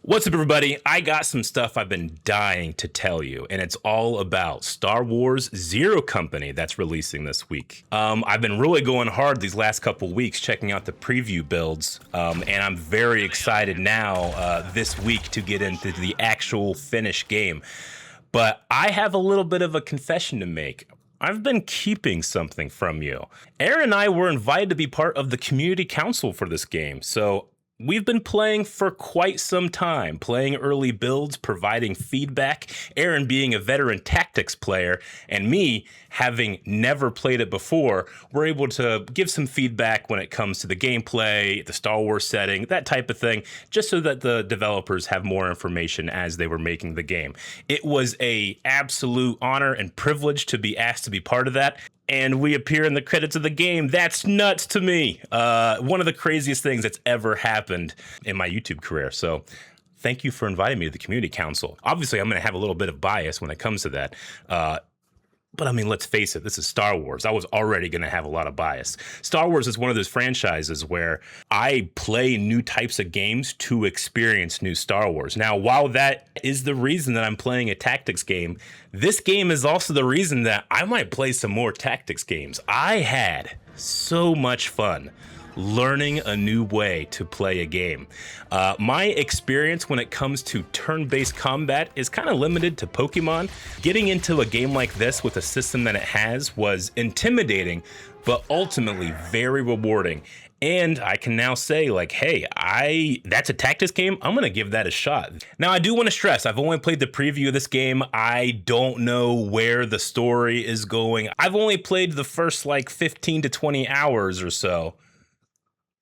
What's up, everybody? I got some stuff I've been dying to tell you, and it's all about Star Wars Zero Company that's releasing this week. I've been really going hard these last couple weeks checking out the preview builds, and I'm very excited now this week to get into the actual finished game. But I have a little bit of a confession to make. I've been keeping something from you. Aaron and I were invited to be part of the community council for this game, so we've been playing for quite some time, playing early builds, providing feedback, Aaron being a veteran tactics player, and me having never played it before. We're able to give some feedback when it comes to the gameplay, the Star Wars setting, that type of thing, just so that the developers have more information as they were making the game. It was an absolute honor and privilege to be asked to be part of that. And we appear in the credits of the game. That's nuts to me. One of the craziest things that's ever happened in my YouTube career. So thank you for inviting me to the community council. Obviously, I'm going to have a little bit of bias when it comes to that. But I mean, let's face it, this is Star Wars. I was already going to have a lot of bias. Star Wars is one of those franchises where I play new types of games to experience new Star Wars. Now, while that is the reason that I'm playing a tactics game, this game is also the reason that I might play some more tactics games. I had so much fun learning a new way to play a game. My experience when it comes to turn-based combat is kind of limited to Pokemon. Getting into a game like this with a system that it has was intimidating, but ultimately very rewarding. And I can now say, like, hey, that's a tactics game. I'm going to give that a shot. Now, I do want to stress, I've only played the preview of this game. I don't know where the story is going. I've only played the first, 15 to 20 hours or so.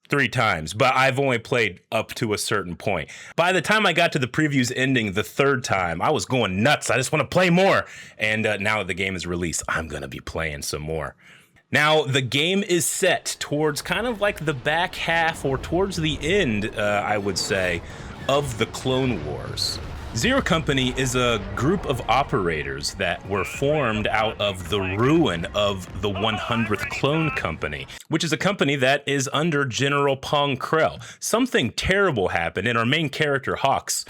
3 times, but I've only played up to a certain point. By the time I got to the previews ending the 3rd time, I was going nuts. I just want to play more. And now that the game is released, I'm going to be playing some more. Now, the game is set towards kind of like the back half or towards the end, I would say, of the Clone Wars. Zero Company is a group of operators that were formed out of the ruin of the 100th Clone Company, which is a company that is under General Pong Krell. Something terrible happened, and our main character, Hawks,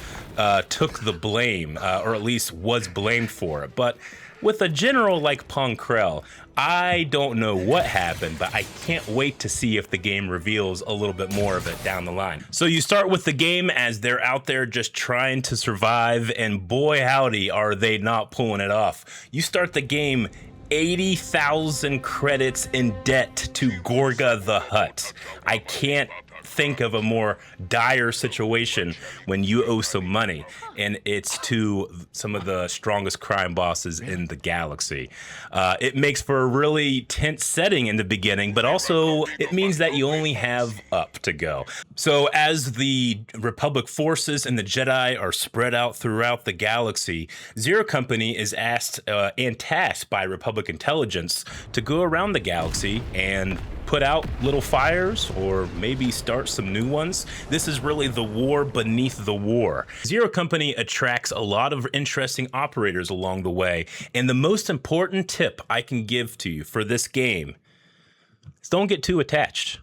took the blame, or at least was blamed for it. But with a general like Pong Krell, I don't know what happened, but I can't wait to see if the game reveals a little bit more of it down the line. So you start with the game as they're out there just trying to survive, and boy howdy are they not pulling it off. You start the game 80,000 credits in debt to Gorga the Hutt. I can't think of a more dire situation when you owe some money, and it's to some of the strongest crime bosses in the galaxy. It makes for a really tense setting in the beginning, but also it means that you only have up to go. So as the Republic forces and the Jedi are spread out throughout the galaxy, Zero Company is asked and tasked by Republic intelligence to go around the galaxy and put out little fires or maybe start some new ones. This is really the war beneath the war. Zero Company attracts a lot of interesting operators along the way, and the most important tip I can give to you for this game is don't get too attached.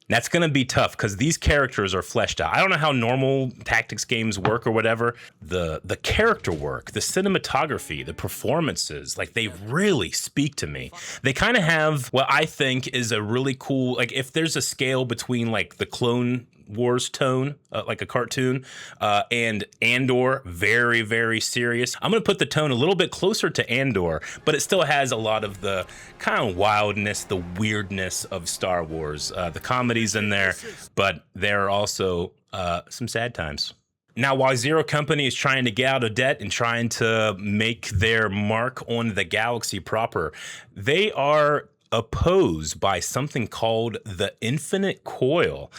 That's going to be tough because these characters are fleshed out. I don't know how normal tactics games work or whatever. The character work, the cinematography, the performances, they really speak to me. They kind of have what I think is a really cool, if there's a scale between the Clone Wars tone, like a cartoon, and Andor, very, very serious. I'm going to put the tone a little bit closer to Andor, but it still has a lot of the kind of wildness, the weirdness of Star Wars. The comedy's in there, but there are also some sad times. Now, while Zero Company is trying to get out of debt and trying to make their mark on the galaxy proper, they are opposed by something called the Infinite Coil.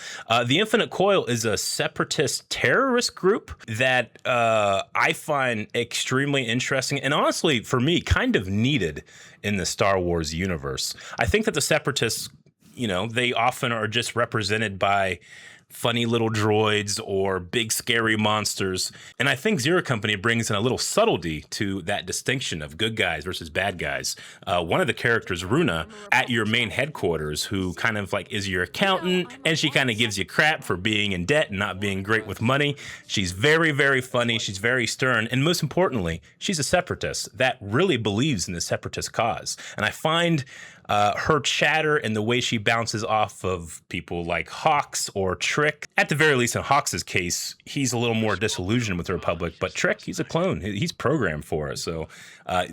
The Infinite Coil is a separatist terrorist group that I find extremely interesting and honestly, for me, kind of needed in the Star Wars universe. I think that the separatists, they often are just represented by funny little droids or big scary monsters. And I think Zero Company brings in a little subtlety to that distinction of good guys versus bad guys. One of the characters, Runa, at your main headquarters, who kind of like is your accountant, and she kind of gives you crap for being in debt and not being great with money. She's very, very funny. She's very stern. And most importantly, she's a separatist that really believes in the separatist cause. And I find her chatter and the way she bounces off of people like Hawks or Trick. At the very least, in Hawks' case, he's a little more disillusioned with the Republic, but Trick, he's a clone. He's programmed for it. So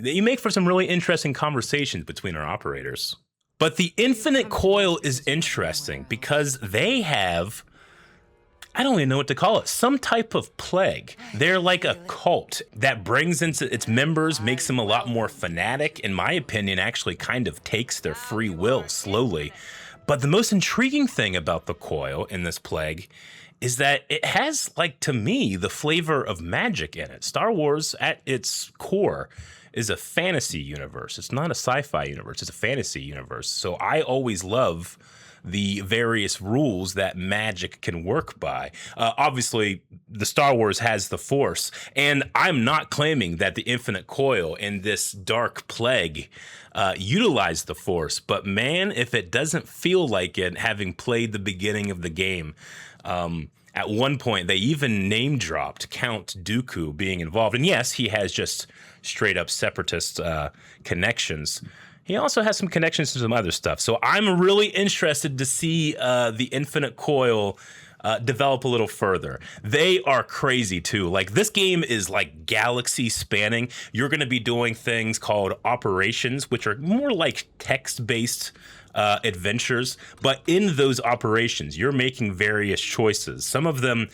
you make for some really interesting conversations between our operators. But the Infinite Coil is interesting because they have, I don't even know what to call it, some type of plague. They're like a cult that brings into its members, makes them a lot more fanatic, in my opinion, actually kind of takes their free will slowly. But the most intriguing thing about the coil in this plague is that it has, like, to me, the flavor of magic in it. Star Wars, at its core, is a fantasy universe. It's not a sci-fi universe, it's a fantasy universe. So I always love the various rules that magic can work by. Obviously, the Star Wars has the Force, and I'm not claiming that the Infinite Coil in this dark plague utilize the Force, but man, if it doesn't feel like it, having played the beginning of the game, at one point they even name-dropped Count Dooku being involved, and yes, he has just straight-up separatist connections. He also has some connections to some other stuff. So I'm really interested to see the Infinite Coil develop a little further. They are crazy too. Like, this game is like galaxy spanning. You're going to be doing things called operations, which are more like text-based adventures. But in those operations, you're making various choices. Some of them,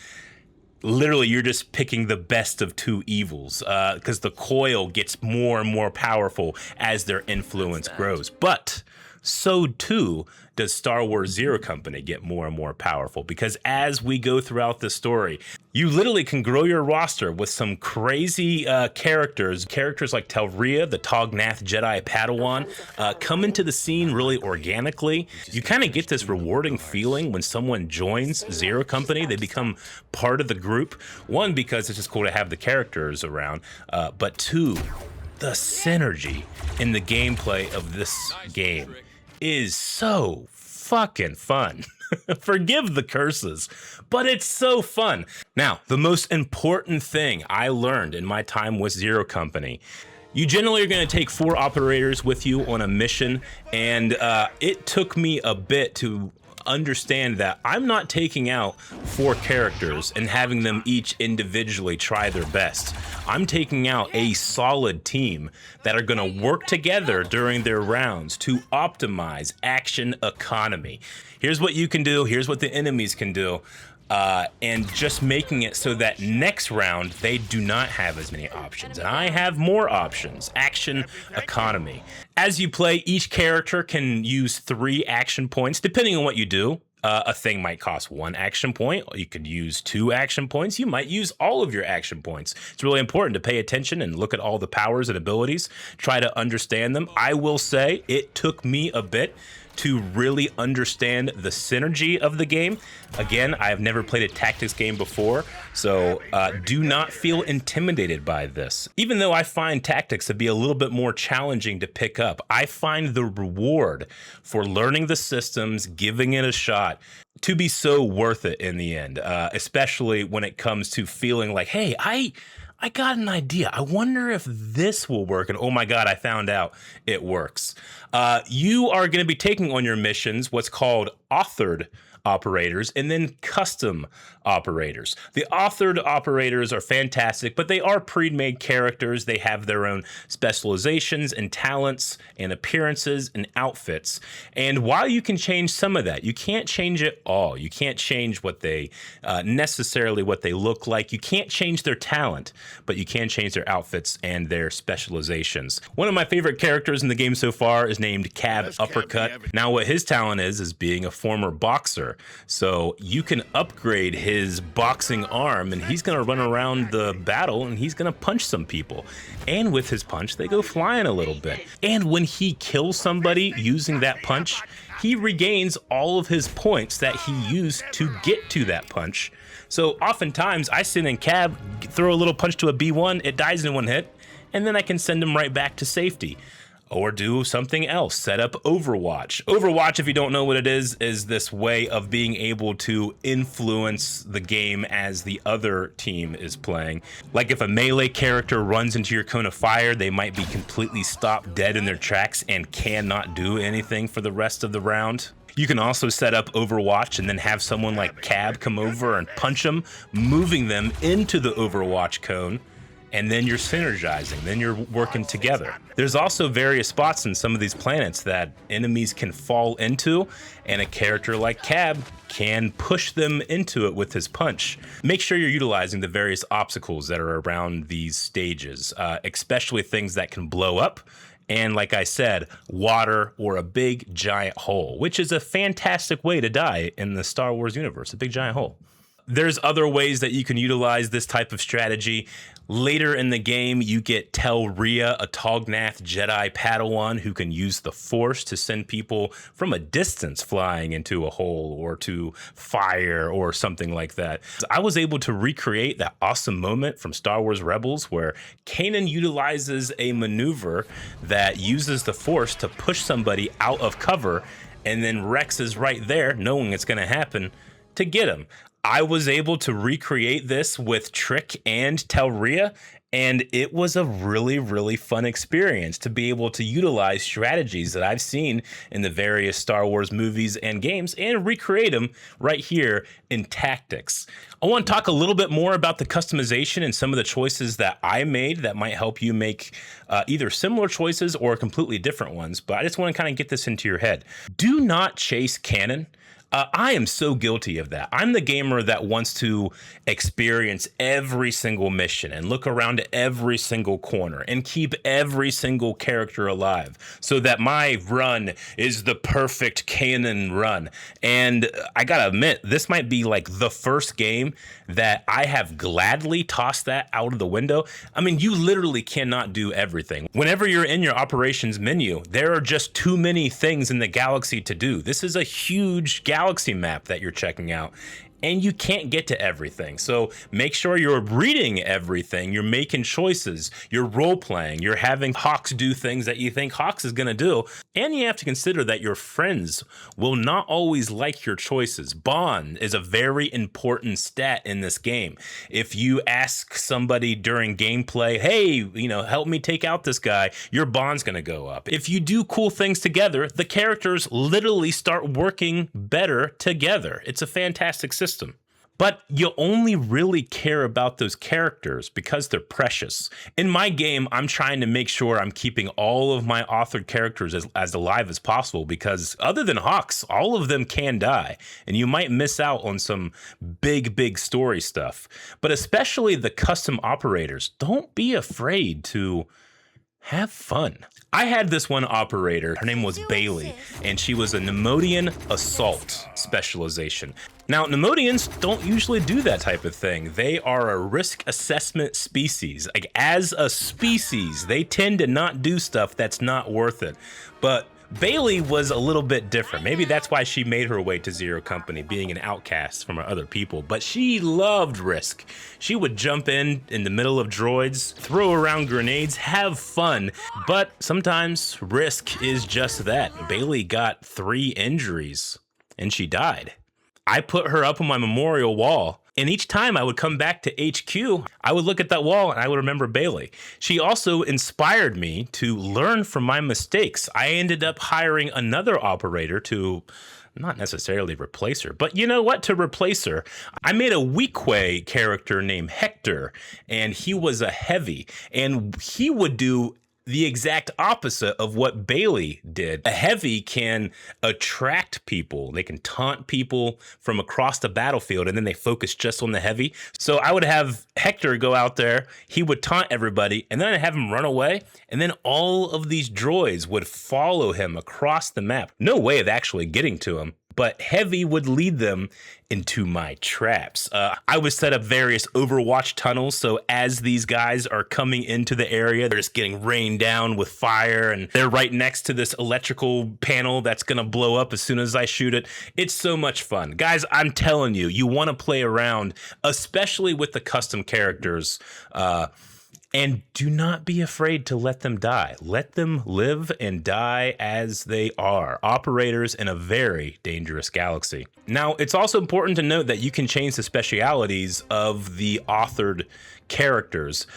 literally, you're just picking the best of two evils because the coil gets more and more powerful as their influence grows. But so too does Star Wars Zero Company get more and more powerful, because as we go throughout the story, you literally can grow your roster with some crazy characters like Telria, the Tognath Jedi Padawan, come into the scene really organically. You kind of get this rewarding feeling when someone joins Zero Company. They become part of the group. One, because it's just cool to have the characters around, but two, the synergy in the gameplay of this game is so fucking fun. Forgive the curses, but it's so fun. Now, the most important thing I learned in my time with Zero Company, you generally are going to take 4 operators with you on a mission, and it took me a bit to understand that I'm not taking out 4 characters and having them each individually try their best. I'm taking out a solid team that are going to work together during their rounds to optimize action economy. Here's what you can do, here's what the enemies can do. And just making it so that next round they do not have as many options, and I have more options. Action economy. As you play, each character can use 3 action points depending on what you do. A thing might cost 1 action point. You could use 2 action points. You might use all of your action points. It's really important to pay attention and look at all the powers and abilities, try to understand them. I will say it took me a bit to really understand the synergy of the game. Again, I have never played a tactics game before, so do not feel intimidated by this. Even though I find tactics to be a little bit more challenging to pick up, I find the reward for learning the systems, giving it a shot, to be so worth it in the end, especially when it comes to feeling like, hey, I got an idea. I wonder if this will work. And oh my God, I found out it works. You are going to be taking on your missions what's called authored operators and then custom operators. The authored operators are fantastic, but they are pre-made characters. They have their own specializations and talents and appearances and outfits. And while you can change some of that, you can't change it all. You can't change what they necessarily what they look like. You can't change their talent, but you can change their outfits and their specializations. One of my favorite characters in the game so far is named Cab Uppercut. Now, what his talent is being a former boxer. So you can upgrade his boxing arm, and he's going to run around the battle and he's going to punch some people. And with his punch, they go flying a little bit. And when he kills somebody using that punch, he regains all of his points that he used to get to that punch. So oftentimes I send in Cab, throw a little punch to a B1, it dies in one hit, and then I can send him right back to safety. Or do something else, set up Overwatch. Overwatch, if you don't know what it is this way of being able to influence the game as the other team is playing. Like if a melee character runs into your cone of fire, they might be completely stopped dead in their tracks and cannot do anything for the rest of the round. You can also set up Overwatch and then have someone like Cab come over and punch them, moving them into the Overwatch cone. And then you're synergizing, then you're working together. There's also various spots in some of these planets that enemies can fall into, and a character like Cab can push them into it with his punch. Make sure you're utilizing the various obstacles that are around these stages, especially things that can blow up. And like I said, water or a big giant hole, which is a fantastic way to die in the Star Wars universe, a big giant hole. There's other ways that you can utilize this type of strategy. Later in the game, you get Tel Rhea, a Tognath Jedi Padawan who can use the Force to send people from a distance flying into a hole or to fire or something like that. I was able to recreate that awesome moment from Star Wars Rebels where Kanan utilizes a maneuver that uses the Force to push somebody out of cover, and then Rex is right there, knowing it's going to happen, to get him. I was able to recreate this with Trick and Tel Rhea, and it was a really, really fun experience to be able to utilize strategies that I've seen in the various Star Wars movies and games and recreate them right here in Tactics. I want to talk a little bit more about the customization and some of the choices that I made that might help you make either similar choices or completely different ones, but I just want to kind of get this into your head. Do not chase canon. I am so guilty of that. I'm the gamer that wants to experience every single mission and look around every single corner and keep every single character alive so that my run is the perfect canon run. And I gotta admit, this might be like the first game that I have gladly tossed that out of the window. I mean, you literally cannot do everything. Whenever you're in your operations menu, there are just too many things in the galaxy to do. This is a huge galaxy map that you're checking out, and you can't get to everything. So make sure you're reading everything, you're making choices, you're role playing, you're having Hawks do things that you think Hawks is gonna do. And you have to consider that your friends will not always like your choices. Bond is a very important stat in this game. If you ask somebody during gameplay, hey, help me take out this guy, your bond's gonna go up. If you do cool things together, the characters literally start working better together. It's a fantastic system. But you only really care about those characters because they're precious. In my game, I'm trying to make sure I'm keeping all of my authored characters as alive as possible, because other than Hawks, all of them can die, and you might miss out on some big story stuff. But especially the custom operators, don't be afraid to have fun. I had this one operator, her name was Bailey, and she was a Nemodian assault specialization. Now, Nemodians don't usually do that type of thing. They are a risk assessment species. Like, as a species, they tend to not do stuff that's not worth it. But Bailey was a little bit different. Maybe that's why she made her way to Zero Company, being an outcast from her other people. But she loved risk. She would jump in the middle of droids, throw around grenades, have fun. But sometimes risk is just that. Bailey got 3 injuries and she died. I put her up on my memorial wall, and each time I would come back to HQ, I would look at that wall and I would remember Bailey. She also inspired me to learn from my mistakes. I ended up hiring another operator to not necessarily replace her, but you know what? To replace her, I made a Weequay character named Hector, and he was a heavy, and he would do the exact opposite of what Bailey did. A heavy can attract people. They can taunt people from across the battlefield, and then they focus just on the heavy. So I would have Hector go out there, he would taunt everybody, and then I'd have him run away, and then all of these droids would follow him across the map. No way of actually getting to him, but heavy would lead them into my traps. I would set up various overwatch tunnels, so as these guys are coming into the area, they're just getting rained down with fire, and they're right next to this electrical panel that's gonna blow up as soon as I shoot it. It's so much fun. Guys, I'm telling you, you wanna play around, especially with the custom characters, and do not be afraid to let them die. Let them live and die as they are, operators in a very dangerous galaxy. Now, it's also important to note that you can change the specialities of the authored characters.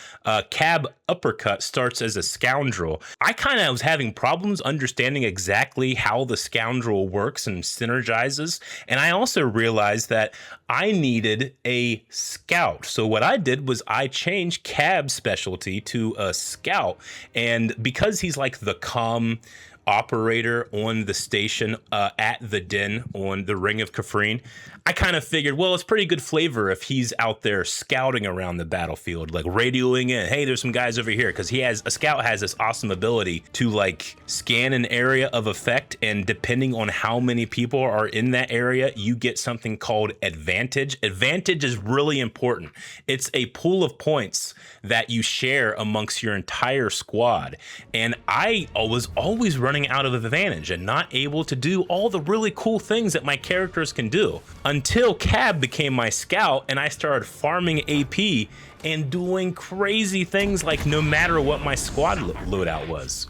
Cab Uppercut starts as a scoundrel. I kind of was having problems understanding exactly how the scoundrel works and synergizes, and I also realized that I needed a scout. So what I did was I changed Cab's specialty to a scout, and because he's like the comm operator on the station at the Den on the Ring of Kafrene, I kind of figured, well, it's pretty good flavor if he's out there scouting around the battlefield, like radioing in, hey, there's some guys over here, because a scout has this awesome ability to like scan an area of effect, and depending on how many people are in that area, you get something called advantage. Advantage is really important. It's a pool of points that you share amongst your entire squad, and I was always running out of advantage and not able to do all the really cool things that my characters can do until Cab became my scout and I started farming AP and doing crazy things like no matter what my squad loadout was.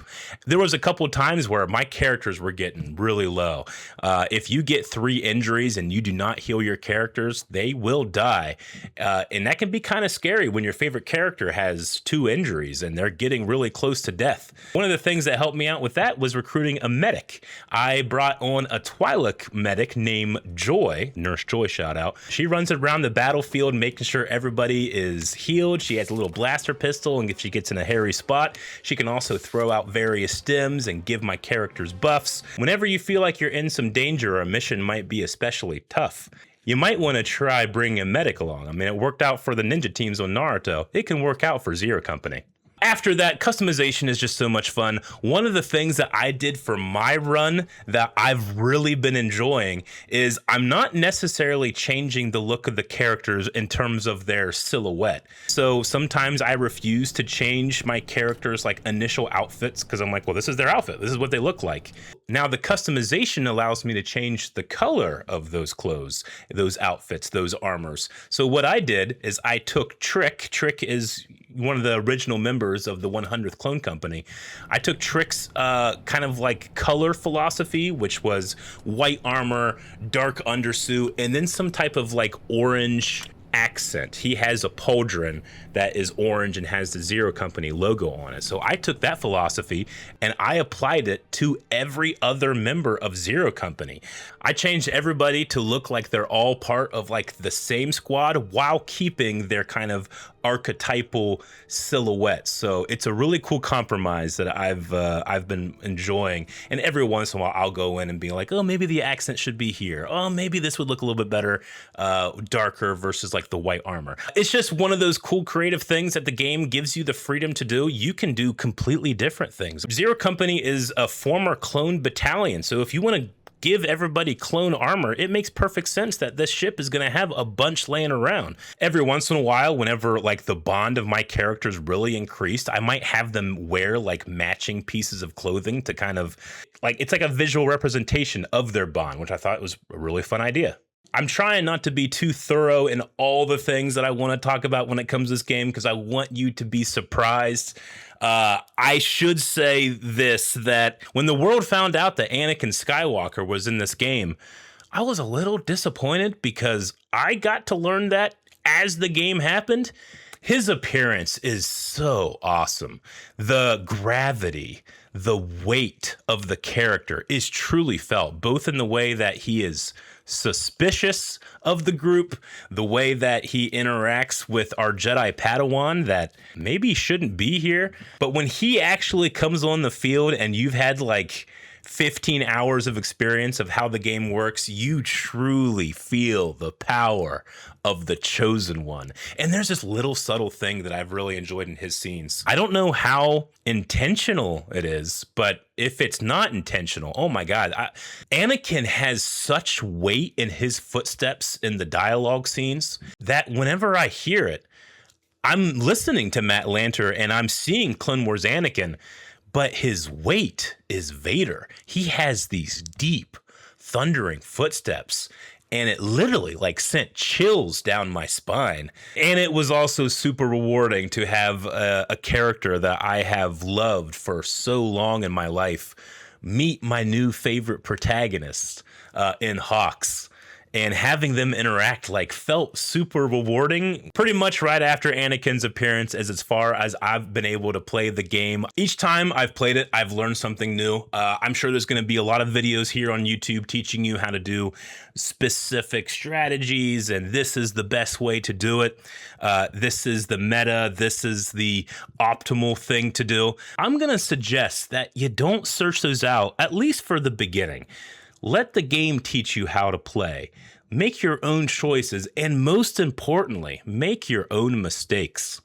There was a couple of times where my characters were getting really low. If you get 3 injuries and you do not heal your characters, they will die. And that can be kind of scary when your favorite character has 2 injuries and they're getting really close to death. One of the things that helped me out with that was recruiting a medic. I brought on a Twi'lek medic named Joy, Nurse Joy shout out. She runs around the battlefield making sure everybody is healed. She has a little blaster pistol, and if she gets in a hairy spot, she can also throw out various stims and give my characters buffs. Whenever you feel like you're in some danger or a mission might be especially tough, you might want to try bringing a medic along. I mean, it worked out for the ninja teams on Naruto. It can work out for Zero Company. After that, customization is just so much fun. One of the things that I did for my run that I've really been enjoying is I'm not necessarily changing the look of the characters in terms of their silhouette. So sometimes I refuse to change my characters' like initial outfits because I'm like, well, this is their outfit. This is what they look like. Now the customization allows me to change the color of those clothes, those outfits, those armors. So what I did is I took Trick. Trick is one of the original members of the 100th Clone Company. I took Trick's kind of like color philosophy, which was white armor, dark undersuit, and then some type of like orange accent. He has a pauldron that is orange and has the Zero Company logo on it. So I took that philosophy and I applied it to every other member of Zero Company. I changed everybody to look like they're all part of like the same squad while keeping their kind of archetypal silhouette. So it's a really cool compromise that I've been enjoying. And every once in a while I'll go in and be like, oh, maybe the accent should be here. Oh, maybe this would look a little bit better, darker versus like the white armor. It's just one of those cool creative things that the game gives you the freedom to do. You can do completely different things. Zero Company is a former clone battalion. So if you want to give everybody clone armor, it makes perfect sense that this ship is going to have a bunch laying around. Every once in a while, whenever like the bond of my characters really increased, I might have them wear like matching pieces of clothing to kind of like, it's like a visual representation of their bond, which I thought was a really fun idea. I'm trying not to be too thorough in all the things that I want to talk about when it comes to this game because I want you to be surprised. I should say this, that when the world found out that Anakin Skywalker was in this game, I was a little disappointed because I got to learn that as the game happened. His appearance is so awesome. The gravity, the weight of the character is truly felt, both in the way that he is suspicious of the group, the way that he interacts with our Jedi Padawan that maybe shouldn't be here. But when he actually comes on the field and you've had like 15 hours of experience of how the game works, you truly feel the power of the chosen one. And there's this little subtle thing that I've really enjoyed in his scenes. I don't know how intentional it is, but if it's not intentional, oh my God, Anakin has such weight in his footsteps in the dialogue scenes that whenever I hear it, I'm listening to Matt Lanter and I'm seeing Clone Wars Anakin, but his weight is Vader. He has these deep, thundering footsteps, and it literally like sent chills down my spine. And it was also super rewarding to have a character that I have loved for so long in my life meet my new favorite protagonist in Hawks. And having them interact felt super rewarding pretty much right after Anakin's appearance as far as I've been able to play the game. Each time I've played it, I've learned something new. I'm sure there's going to be a lot of videos here on YouTube teaching you how to do specific strategies, and this is the best way to do it. This is the meta. This is the optimal thing to do. I'm going to suggest that you don't search those out, at least for the beginning. Let the game teach you how to play. Make your own choices, and most importantly, make your own mistakes.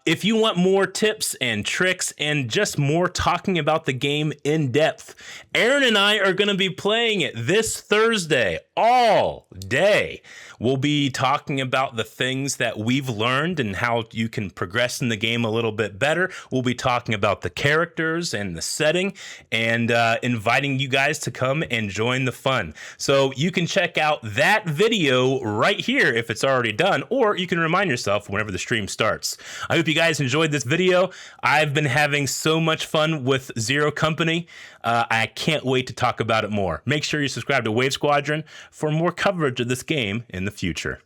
If you want more tips and tricks and just more talking about the game in depth, Aaron and I are going to be playing it this Thursday all day. We'll be talking about the things that we've learned and how you can progress in the game a little bit better. We'll be talking about the characters and the setting and inviting you guys to come and join the fun. So you can check out that video right here if it's already done, or you can remind yourself whenever the stream starts. I hope you guys enjoyed this video. I've been having so much fun with Zero Company. I can't wait to talk about it more. Make sure you subscribe to Wave Squadron for more coverage of this game in the future.